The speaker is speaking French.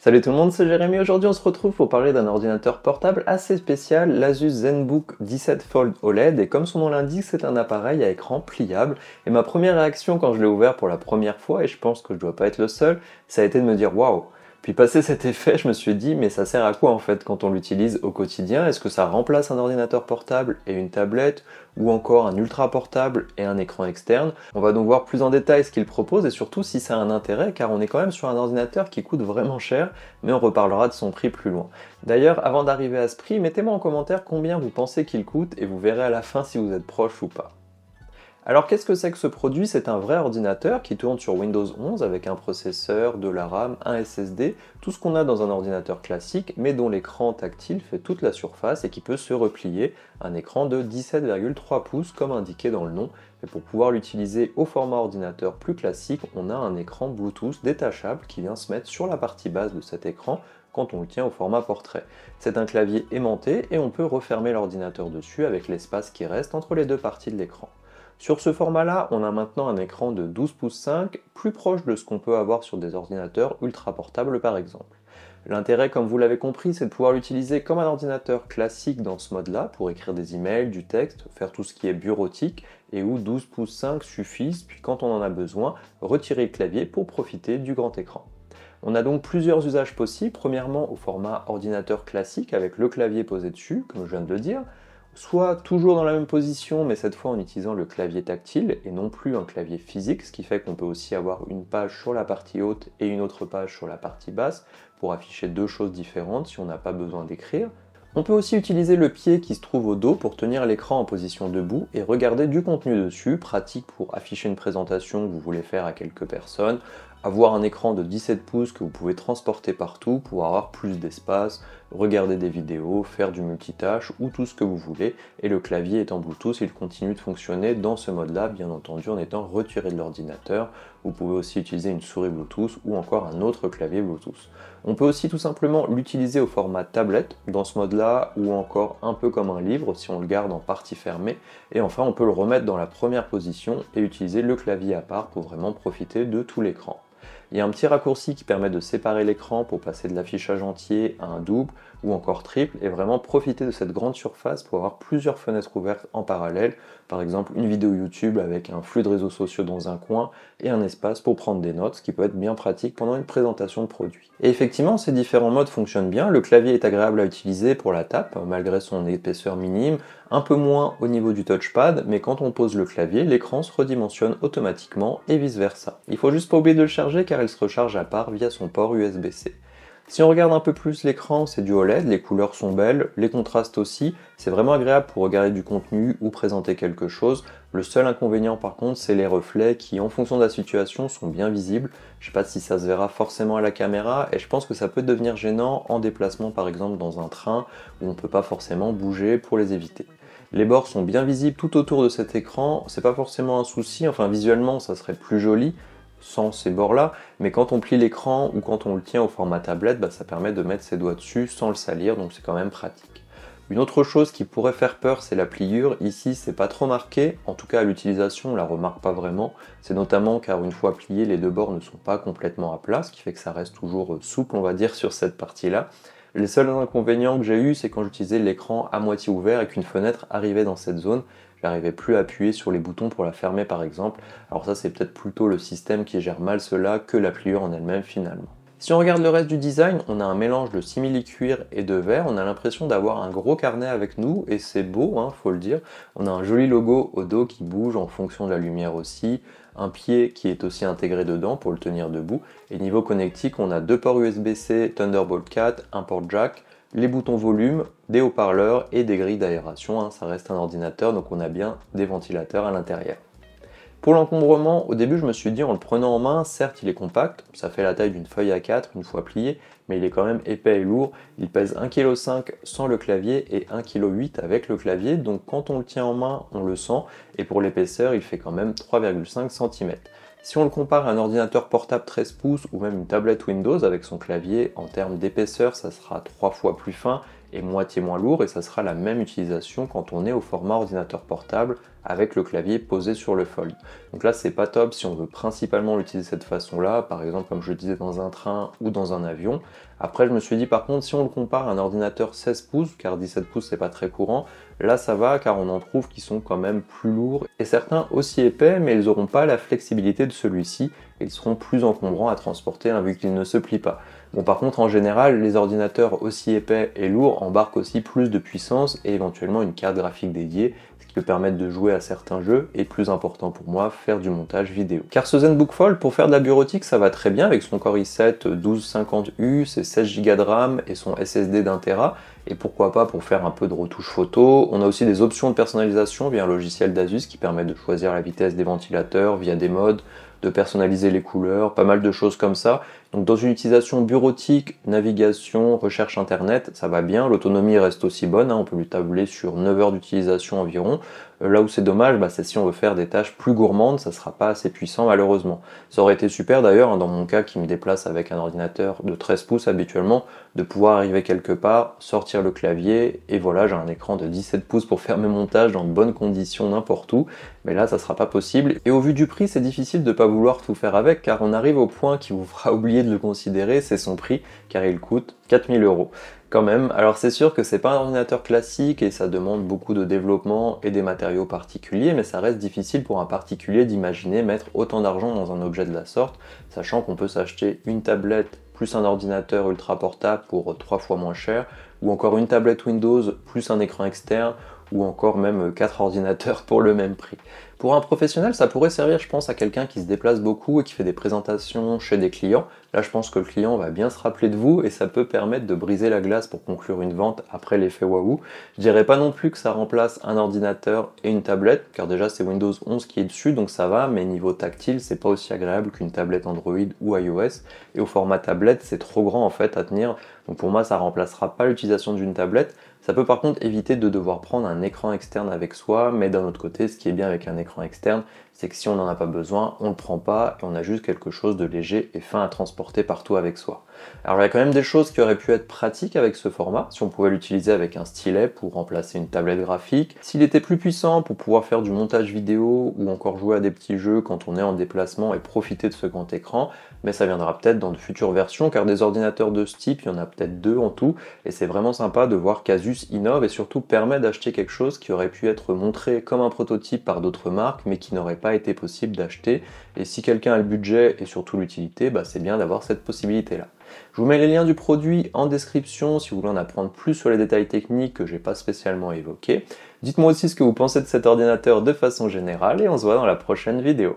Salut tout le monde, c'est Jérémy. Aujourd'hui on se retrouve pour parler d'un ordinateur portable assez spécial, l'Asus ZenBook 17 Fold OLED, et comme son nom l'indique, c'est un appareil à écran pliable. Et ma première réaction quand je l'ai ouvert pour la première fois, et je pense que je dois pas être le seul, ça a été de me dire waouh. Puis passé cet effet, je me suis dit mais ça sert à quoi en fait quand on l'utilise au quotidien? Est-ce que ça remplace un ordinateur portable et une tablette, ou encore un ultra portable et un écran externe? On va donc voir plus en détail ce qu'il propose et surtout si ça a un intérêt, car on est quand même sur un ordinateur qui coûte vraiment cher, mais on reparlera de son prix plus loin. D'ailleurs, avant d'arriver à ce prix, mettez-moi en commentaire combien vous pensez qu'il coûte et vous verrez à la fin si vous êtes proche ou pas. Alors qu'est-ce que c'est que ce produit? C'est un vrai ordinateur qui tourne sur Windows 11 avec un processeur, de la RAM, un SSD, tout ce qu'on a dans un ordinateur classique, mais dont l'écran tactile fait toute la surface et qui peut se replier, un écran de 17,3 pouces comme indiqué dans le nom. Et pour pouvoir l'utiliser au format ordinateur plus classique, on a un écran Bluetooth détachable qui vient se mettre sur la partie basse de cet écran quand on le tient au format portrait. C'est un clavier aimanté et on peut refermer l'ordinateur dessus avec l'espace qui reste entre les deux parties de l'écran. Sur ce format-là, on a maintenant un écran de 12 pouces 5, plus proche de ce qu'on peut avoir sur des ordinateurs ultra portables par exemple. L'intérêt, comme vous l'avez compris, c'est de pouvoir l'utiliser comme un ordinateur classique dans ce mode-là, pour écrire des emails, du texte, faire tout ce qui est bureautique, et où 12 pouces 5 suffisent, puis quand on en a besoin, retirer le clavier pour profiter du grand écran. On a donc plusieurs usages possibles, premièrement au format ordinateur classique avec le clavier posé dessus, comme je viens de le dire, soit toujours dans la même position mais cette fois en utilisant le clavier tactile et non plus un clavier physique, ce qui fait qu'on peut aussi avoir une page sur la partie haute et une autre page sur la partie basse pour afficher deux choses différentes si on n'a pas besoin d'écrire. On peut aussi utiliser le pied qui se trouve au dos pour tenir l'écran en position debout et regarder du contenu dessus, pratique pour afficher une présentation que vous voulez faire à quelques personnes, avoir un écran de 17 pouces que vous pouvez transporter partout pour avoir plus d'espace, regarder des vidéos, faire du multitâche ou tout ce que vous voulez, et le clavier étant Bluetooth, il continue de fonctionner dans ce mode-là, bien entendu en étant retiré de l'ordinateur. Vous pouvez aussi utiliser une souris Bluetooth ou encore un autre clavier Bluetooth. On peut aussi tout simplement l'utiliser au format tablette, dans ce mode-là, ou encore un peu comme un livre si on le garde en partie fermée, et enfin on peut le remettre dans la première position et utiliser le clavier à part pour vraiment profiter de tout l'écran. Il y a un petit raccourci qui permet de séparer l'écran pour passer de l'affichage entier à un double ou encore triple et vraiment profiter de cette grande surface pour avoir plusieurs fenêtres ouvertes en parallèle, par exemple une vidéo YouTube avec un flux de réseaux sociaux dans un coin et un espace pour prendre des notes, ce qui peut être bien pratique pendant une présentation de produit. Et effectivement, ces différents modes fonctionnent bien, le clavier est agréable à utiliser pour la tape, malgré son épaisseur minime, un peu moins au niveau du touchpad, mais quand on pose le clavier, l'écran se redimensionne automatiquement et vice versa. Il faut juste pas oublier de le charger car il se recharge à part via son port USB-C. Si on regarde un peu plus l'écran, c'est du OLED, les couleurs sont belles, les contrastes aussi, c'est vraiment agréable pour regarder du contenu ou présenter quelque chose. Le seul inconvénient par contre, c'est les reflets qui, en fonction de la situation, sont bien visibles. Je sais pas si ça se verra forcément à la caméra et je pense que ça peut devenir gênant en déplacement par exemple dans un train où on peut pas forcément bouger pour les éviter. Les bords sont bien visibles tout autour de cet écran, c'est pas forcément un souci, enfin visuellement ça serait plus joli sans ces bords-là, mais quand on plie l'écran ou quand on le tient au format tablette, ça permet de mettre ses doigts dessus sans le salir, donc c'est quand même pratique. Une autre chose qui pourrait faire peur, c'est la pliure. Ici, c'est pas trop marqué, en tout cas à l'utilisation, on la remarque pas vraiment. C'est notamment car une fois pliés, les deux bords ne sont pas complètement à plat, ce qui fait que ça reste toujours souple, on va dire, sur cette partie-là. Les seuls inconvénients que j'ai eu, c'est quand j'utilisais l'écran à moitié ouvert et qu'une fenêtre arrivait dans cette zone, j'arrivais plus à appuyer sur les boutons pour la fermer par exemple. Alors ça c'est peut-être plutôt le système qui gère mal cela que la pliure en elle-même finalement. Si on regarde le reste du design, on a un mélange de simili-cuir et de verre, on a l'impression d'avoir un gros carnet avec nous, et c'est beau, faut le dire. On a un joli logo au dos qui bouge en fonction de la lumière aussi, un pied qui est aussi intégré dedans pour le tenir debout, et niveau connectique, on a deux ports USB-C Thunderbolt 4, un port jack, les boutons volume, des haut-parleurs et des grilles d'aération, ça reste un ordinateur donc on a bien des ventilateurs à l'intérieur. Pour l'encombrement, au début je me suis dit en le prenant en main, certes il est compact, ça fait la taille d'une feuille A4 une fois plié, mais il est quand même épais et lourd, il pèse 1,5 kg sans le clavier et 1,8 kg avec le clavier, donc quand on le tient en main on le sent, et pour l'épaisseur il fait quand même 3,5 cm. Si on le compare à un ordinateur portable 13 pouces ou même une tablette Windows avec son clavier, en termes d'épaisseur ça sera 3 fois plus fin est moitié moins lourd et ça sera la même utilisation quand on est au format ordinateur portable avec le clavier posé sur le Fold. Donc là c'est pas top si on veut principalement l'utiliser de cette façon-là, par exemple comme je le disais dans un train ou dans un avion. Après je me suis dit par contre si on le compare à un ordinateur 16 pouces, car 17 pouces c'est pas très courant, là ça va car on en trouve qui sont quand même plus lourds et certains aussi épais mais ils n'auront pas la flexibilité de celui-ci et ils seront plus encombrants à transporter vu qu'ils ne se plient pas. Bon par contre en général les ordinateurs aussi épais et lourds embarquent aussi plus de puissance et éventuellement une carte graphique dédiée, ce qui peut permettre de jouer à certains jeux et plus important pour moi, faire du montage vidéo. Car ce ZenBook Fold pour faire de la bureautique ça va très bien avec son Core i7 1250U, ses 16 Go de RAM et son SSD d'1 Tera. Et pourquoi pas pour faire un peu de retouche photo. On a aussi des options de personnalisation via un logiciel d'Asus qui permet de choisir la vitesse des ventilateurs via des modes, de personnaliser les couleurs, pas mal de choses comme ça. Donc dans une utilisation bureautique, navigation, recherche internet, ça va bien, l'autonomie reste aussi bonne, on peut lui tabler sur 9 heures d'utilisation environ. Là où c'est dommage, c'est si on veut faire des tâches plus gourmandes, ça sera pas assez puissant malheureusement. Ça aurait été super d'ailleurs, dans mon cas qui me déplace avec un ordinateur de 13 pouces habituellement, de pouvoir arriver quelque part, sortir le clavier, et voilà, j'ai un écran de 17 pouces pour faire mes montages dans de bonnes conditions n'importe où, mais là ça sera pas possible. Et au vu du prix, c'est difficile de pas vouloir tout faire avec, car on arrive au point qui vous fera oublier de le considérer, c'est son prix, car il coûte 4000 €. Quand même, alors c'est sûr que c'est pas un ordinateur classique et ça demande beaucoup de développement et des matériaux particuliers, mais ça reste difficile pour un particulier d'imaginer mettre autant d'argent dans un objet de la sorte, sachant qu'on peut s'acheter une tablette plus un ordinateur ultra portable pour 3 fois moins cher, ou encore une tablette Windows plus un écran externe, ou encore même 4 ordinateurs pour le même prix. Pour un professionnel, ça pourrait servir, je pense, à quelqu'un qui se déplace beaucoup et qui fait des présentations chez des clients. Là, je pense que le client va bien se rappeler de vous et ça peut permettre de briser la glace pour conclure une vente après l'effet waouh. Je dirais pas non plus que ça remplace un ordinateur et une tablette, car déjà c'est Windows 11 qui est dessus, donc ça va, mais niveau tactile, c'est pas aussi agréable qu'une tablette Android ou iOS. Et au format tablette, c'est trop grand en fait à tenir, donc pour moi ça remplacera pas l'utilisation d'une tablette. Ça peut par contre éviter de devoir prendre un écran externe avec soi, mais d'un autre côté, ce qui est bien avec un écran externe, c'est que si on n'en a pas besoin, on ne le prend pas et on a juste quelque chose de léger et fin à transporter partout avec soi. Alors il y a quand même des choses qui auraient pu être pratiques avec ce format, si on pouvait l'utiliser avec un stylet pour remplacer une tablette graphique, s'il était plus puissant pour pouvoir faire du montage vidéo ou encore jouer à des petits jeux quand on est en déplacement et profiter de ce grand écran, mais ça viendra peut-être dans de futures versions car des ordinateurs de ce type, il y en a peut-être 2 en tout et c'est vraiment sympa de voir qu'Asus innove et surtout permet d'acheter quelque chose qui aurait pu être montré comme un prototype par d'autres marques mais qui n'aurait pas été possible d'acheter, et si quelqu'un a le budget et surtout l'utilité, c'est bien d'avoir cette possibilité là. Je vous mets les liens du produit en description si vous voulez en apprendre plus sur les détails techniques que j'ai pas spécialement évoqués. Dites-moi aussi ce que vous pensez de cet ordinateur de façon générale et on se voit dans la prochaine vidéo.